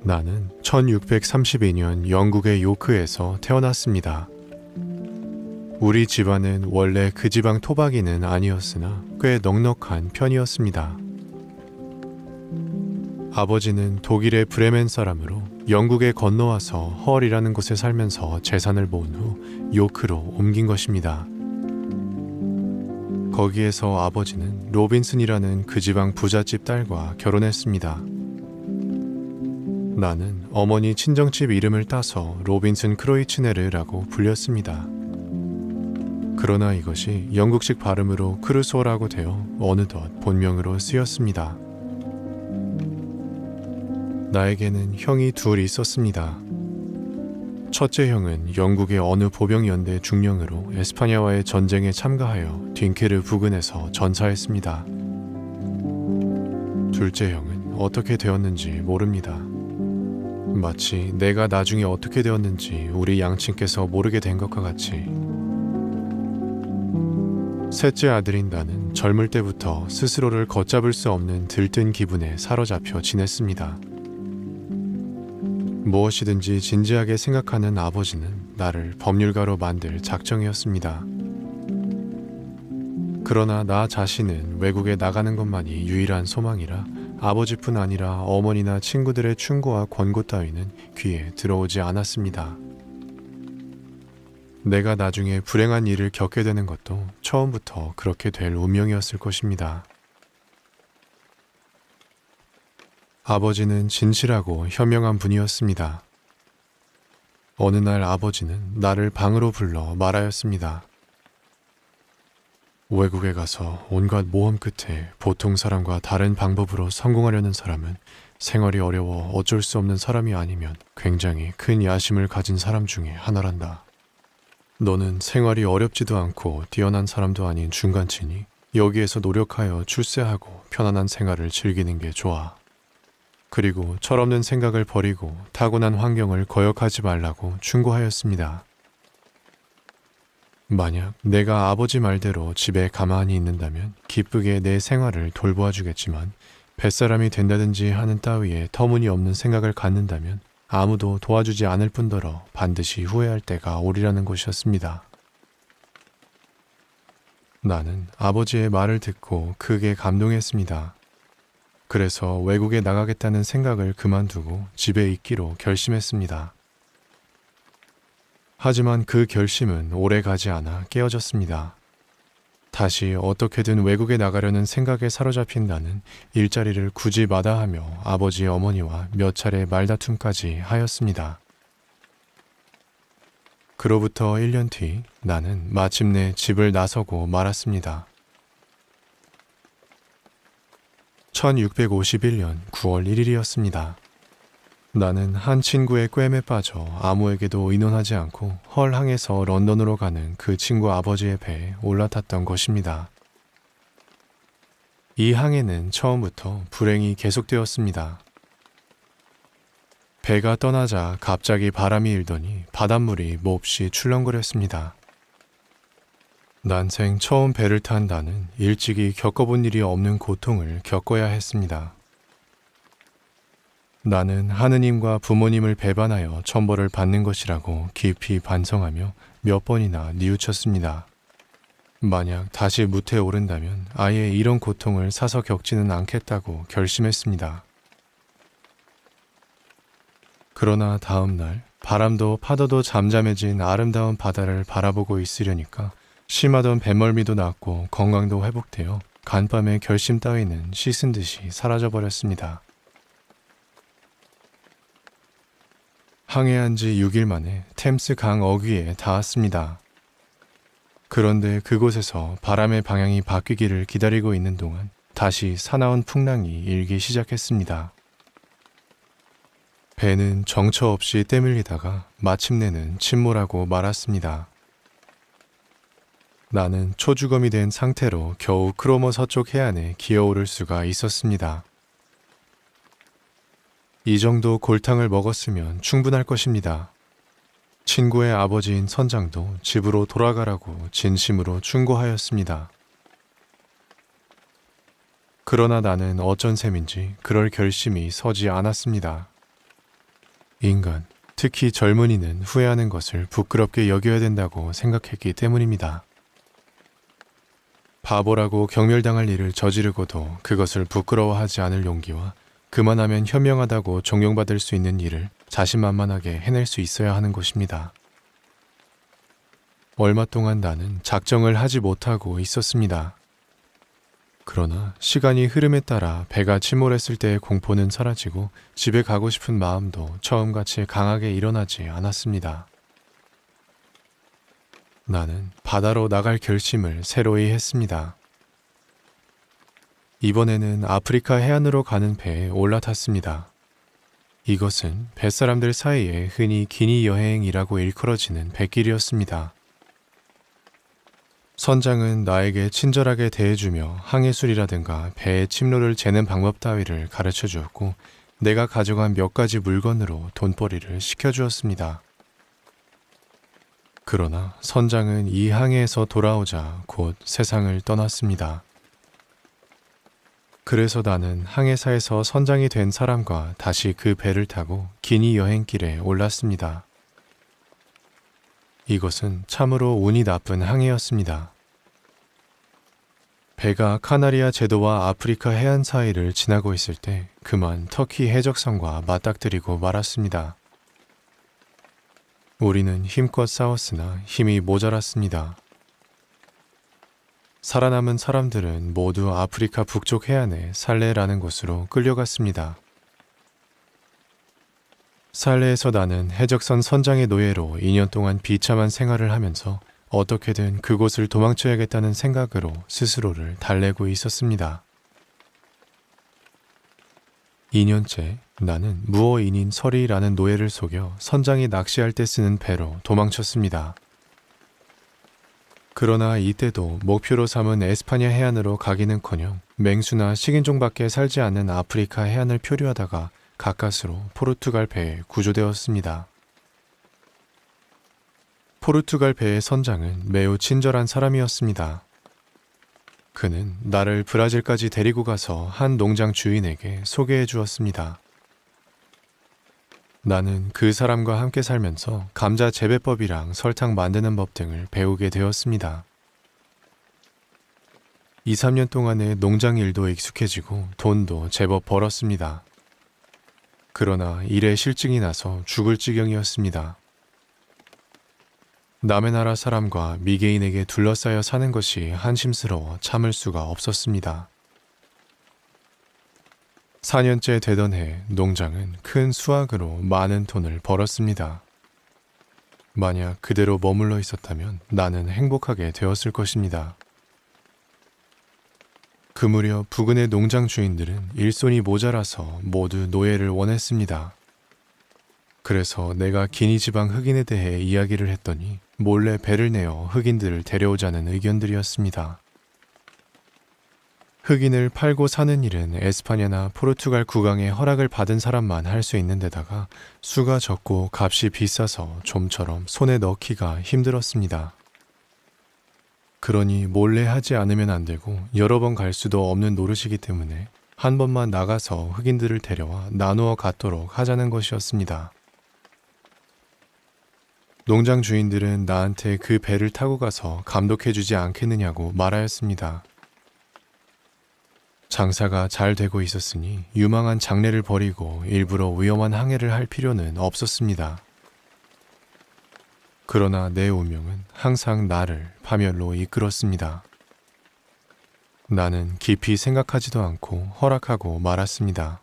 나는 1632년 영국의 요크에서 태어났습니다. 우리 집안은 원래 그 지방 토박이는 아니었으나 꽤 넉넉한 편이었습니다. 아버지는 독일의 브레멘 사람으로 영국에 건너와서 헐이라는 곳에 살면서 재산을 모은 후 요크로 옮긴 것입니다. 거기에서 아버지는 로빈슨이라는 그 지방 부잣집 딸과 결혼했습니다. 나는 어머니 친정집 이름을 따서 로빈슨 크로이츠네르라고 불렸습니다. 그러나 이것이 영국식 발음으로 크루소라고 되어 어느덧 본명으로 쓰였습니다. 나에게는 형이 둘 있었습니다. 첫째 형은 영국의 어느 보병연대 중령으로 에스파냐와의 전쟁에 참가하여 딩케르 부근에서 전사했습니다. 둘째 형은 어떻게 되었는지 모릅니다. 마치 내가 나중에 어떻게 되었는지 우리 양친께서 모르게 된 것과 같이. 셋째 아들인 나는 젊을 때부터 스스로를 걷잡을 수 없는 들뜬 기분에 사로잡혀 지냈습니다. 무엇이든지 진지하게 생각하는 아버지는 나를 법률가로 만들 작정이었습니다. 그러나 나 자신은 외국에 나가는 것만이 유일한 소망이라 아버지뿐 아니라 어머니나 친구들의 충고와 권고 따위는 귀에 들어오지 않았습니다. 내가 나중에 불행한 일을 겪게 되는 것도 처음부터 그렇게 될 운명이었을 것입니다. 아버지는 진실하고 현명한 분이었습니다. 어느 날 아버지는 나를 방으로 불러 말하였습니다. 외국에 가서 온갖 모험 끝에 보통 사람과 다른 방법으로 성공하려는 사람은 생활이 어려워 어쩔 수 없는 사람이 아니면 굉장히 큰 야심을 가진 사람 중에 하나란다. 너는 생활이 어렵지도 않고 뛰어난 사람도 아닌 중간치니 여기에서 노력하여 출세하고 편안한 생활을 즐기는 게 좋아. 그리고 철없는 생각을 버리고 타고난 환경을 거역하지 말라고 충고하였습니다. 만약 내가 아버지 말대로 집에 가만히 있는다면 기쁘게 내 생활을 돌보아 주겠지만 뱃사람이 된다든지 하는 따위에 터무니없는 생각을 갖는다면 아무도 도와주지 않을 뿐더러 반드시 후회할 때가 오리라는 것이었습니다. 나는 아버지의 말을 듣고 크게 감동했습니다. 그래서 외국에 나가겠다는 생각을 그만두고 집에 있기로 결심했습니다. 하지만 그 결심은 오래 가지 않아 깨어졌습니다. 다시 어떻게든 외국에 나가려는 생각에 사로잡힌 나는 일자리를 굳이 마다하며 아버지 어머니와 몇 차례 말다툼까지 하였습니다. 그로부터 1년 뒤 나는 마침내 집을 나서고 말았습니다. 1651년 9월 1일이었습니다. 나는 한 친구의 꿰매 빠져 아무에게도 의논하지 않고 헐항에서 런던으로 가는 그 친구 아버지의 배에 올라탔던 것입니다. 이 항해는 처음부터 불행이 계속되었습니다. 배가 떠나자 갑자기 바람이 일더니 바닷물이 몹시 출렁거렸습니다. 난생 처음 배를 탄 나는 일찍이 겪어본 일이 없는 고통을 겪어야 했습니다. 나는 하느님과 부모님을 배반하여 천벌을 받는 것이라고 깊이 반성하며 몇 번이나 뉘우쳤습니다. 만약 다시 무태에 오른다면 아예 이런 고통을 사서 겪지는 않겠다고 결심했습니다. 그러나 다음 날 바람도 파도도 잠잠해진 아름다운 바다를 바라보고 있으려니까 심하던 배멀미도 낫고 건강도 회복되어 간밤의 결심 따위는 씻은 듯이 사라져버렸습니다. 항해한 지 6일 만에 템스 강 어귀에 닿았습니다. 그런데 그곳에서 바람의 방향이 바뀌기를 기다리고 있는 동안 다시 사나운 풍랑이 일기 시작했습니다. 배는 정처 없이 떼밀리다가 마침내는 침몰하고 말았습니다. 나는 초주검이 된 상태로 겨우 크로머 서쪽 해안에 기어오를 수가 있었습니다. 이 정도 골탕을 먹었으면 충분할 것입니다. 친구의 아버지인 선장도 집으로 돌아가라고 진심으로 충고하였습니다. 그러나 나는 어쩐 셈인지 그럴 결심이 서지 않았습니다. 인간, 특히 젊은이는 후회하는 것을 부끄럽게 여겨야 된다고 생각했기 때문입니다. 바보라고 경멸당할 일을 저지르고도 그것을 부끄러워하지 않을 용기와 그만하면 현명하다고 존경받을 수 있는 일을 자신만만하게 해낼 수 있어야 하는 것입니다. 얼마 동안 나는 작정을 하지 못하고 있었습니다. 그러나 시간이 흐름에 따라 배가 침몰했을 때의 공포는 사라지고 집에 가고 싶은 마음도 처음같이 강하게 일어나지 않았습니다. 나는 바다로 나갈 결심을 새로이 했습니다. 이번에는 아프리카 해안으로 가는 배에 올라탔습니다. 이것은 뱃사람들 사이에 흔히 기니 여행이라고 일컬어지는 배길이었습니다. 선장은 나에게 친절하게 대해주며 항해술이라든가 배의 침로를 재는 방법 따위를 가르쳐 주었고 내가 가져간 몇 가지 물건으로 돈벌이를 시켜주었습니다. 그러나 선장은 이 항해에서 돌아오자 곧 세상을 떠났습니다. 그래서 나는 항해사에서 선장이 된 사람과 다시 그 배를 타고 기니 여행길에 올랐습니다. 이것은 참으로 운이 나쁜 항해였습니다. 배가 카나리아 제도와 아프리카 해안 사이를 지나고 있을 때 그만 터키 해적선과 맞닥뜨리고 말았습니다. 우리는 힘껏 싸웠으나 힘이 모자랐습니다. 살아남은 사람들은 모두 아프리카 북쪽 해안의 살레라는 곳으로 끌려갔습니다. 살레에서 나는 해적선 선장의 노예로 2년 동안 비참한 생활을 하면서 어떻게든 그곳을 도망쳐야겠다는 생각으로 스스로를 달래고 있었습니다. 2년째 나는 무어인인 설이라는 노예를 속여 선장이 낚시할 때 쓰는 배로 도망쳤습니다. 그러나 이때도 목표로 삼은 에스파냐 해안으로 가기는커녕 맹수나 식인종밖에 살지 않는 아프리카 해안을 표류하다가 가까스로 포르투갈 배에 구조되었습니다. 포르투갈 배의 선장은 매우 친절한 사람이었습니다. 그는 나를 브라질까지 데리고 가서 한 농장 주인에게 소개해 주었습니다. 나는 그 사람과 함께 살면서 감자 재배법이랑 설탕 만드는 법 등을 배우게 되었습니다. 2, 3년 동안의 농장 일도 익숙해지고 돈도 제법 벌었습니다. 그러나 일에 실증이 나서 죽을 지경이었습니다. 남의 나라 사람과 미개인에게 둘러싸여 사는 것이 한심스러워 참을 수가 없었습니다. 4년째 되던 해 농장은 큰 수확으로 많은 돈을 벌었습니다. 만약 그대로 머물러 있었다면 나는 행복하게 되었을 것입니다. 그 무렵 부근의 농장 주인들은 일손이 모자라서 모두 노예를 원했습니다. 그래서 내가 기니 지방 흑인에 대해 이야기를 했더니 몰래 배를 내어 흑인들을 데려오자는 의견들이었습니다. 흑인을 팔고 사는 일은 에스파냐나 포르투갈 국왕의 허락을 받은 사람만 할 수 있는 데다가 수가 적고 값이 비싸서 좀처럼 손에 넣기가 힘들었습니다. 그러니 몰래 하지 않으면 안 되고 여러 번 갈 수도 없는 노릇이기 때문에 한 번만 나가서 흑인들을 데려와 나누어 갖도록 하자는 것이었습니다. 농장 주인들은 나한테 그 배를 타고 가서 감독해주지 않겠느냐고 말하였습니다. 장사가 잘 되고 있었으니 유망한 장래를 버리고 일부러 위험한 항해를 할 필요는 없었습니다. 그러나 내 운명은 항상 나를 파멸로 이끌었습니다. 나는 깊이 생각하지도 않고 허락하고 말았습니다.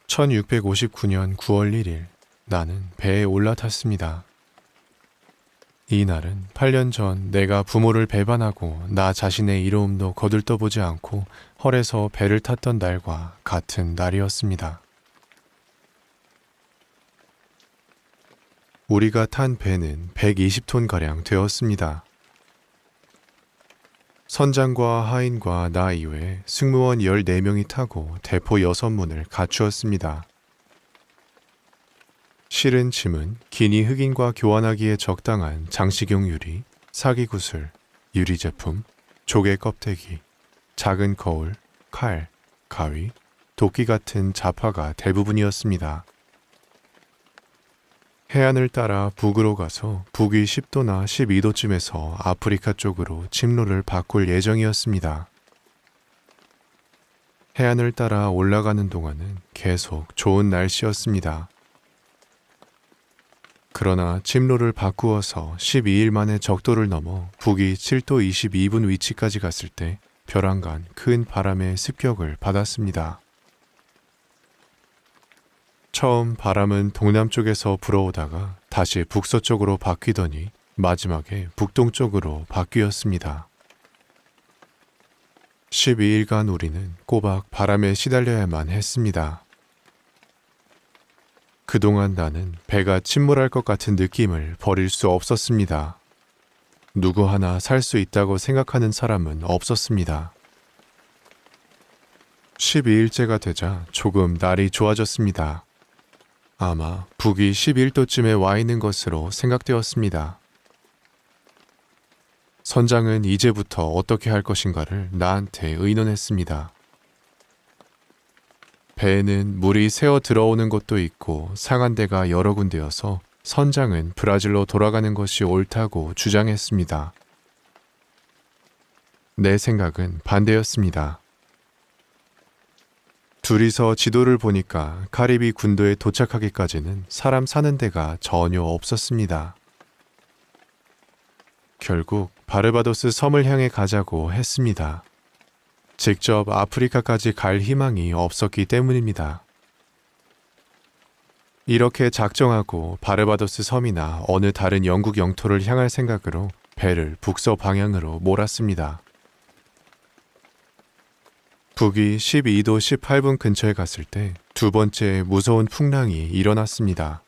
1659년 9월 1일 나는 배에 올라탔습니다. 이 날은 8년 전 내가 부모를 배반하고 나 자신의 이로움도 거들떠보지 않고 헐에서 배를 탔던 날과 같은 날이었습니다. 우리가 탄 배는 120톤가량 되었습니다. 선장과 하인과 나 이외에 승무원 14명이 타고 대포 6문을 갖추었습니다. 실은 짐은 기니 흑인과 교환하기에 적당한 장식용 유리, 사기구슬, 유리제품, 조개 껍데기, 작은 거울, 칼, 가위, 도끼 같은 잡화가 대부분이었습니다. 해안을 따라 북으로 가서 북위 10도나 12도쯤에서 아프리카 쪽으로 침로를 바꿀 예정이었습니다. 해안을 따라 올라가는 동안은 계속 좋은 날씨였습니다. 그러나 침로를 바꾸어서 12일 만에 적도를 넘어 북위 7도 22분 위치까지 갔을 때 벼랑간 큰 바람의 습격을 받았습니다. 처음 바람은 동남쪽에서 불어오다가 다시 북서쪽으로 바뀌더니 마지막에 북동쪽으로 바뀌었습니다. 12일간 우리는 꼬박 바람에 시달려야만 했습니다. 그동안 나는 배가 침몰할 것 같은 느낌을 버릴 수 없었습니다. 누구 하나 살 수 있다고 생각하는 사람은 없었습니다. 12일째가 되자 조금 날이 좋아졌습니다. 아마 북위 11도쯤에 와 있는 것으로 생각되었습니다. 선장은 이제부터 어떻게 할 것인가를 나한테 의논했습니다. 배에는 물이 새어 들어오는 곳도 있고 상한 데가 여러 군데여서 선장은 브라질로 돌아가는 것이 옳다고 주장했습니다. 내 생각은 반대였습니다. 둘이서 지도를 보니까 카리비 군도에 도착하기까지는 사람 사는 데가 전혀 없었습니다. 결국 바르바도스 섬을 향해 가자고 했습니다. 직접 아프리카까지 갈 희망이 없었기 때문입니다. 이렇게 작정하고 바르바도스 섬이나 어느 다른 영국 영토를 향할 생각으로 배를 북서 방향으로 몰았습니다. 북위 12도 18분 근처에 갔을 때 두 번째 무서운 풍랑이 일어났습니다.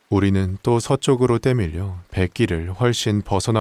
우리는 또 서쪽으로 떼밀려 뱃길을 훨씬 벗어나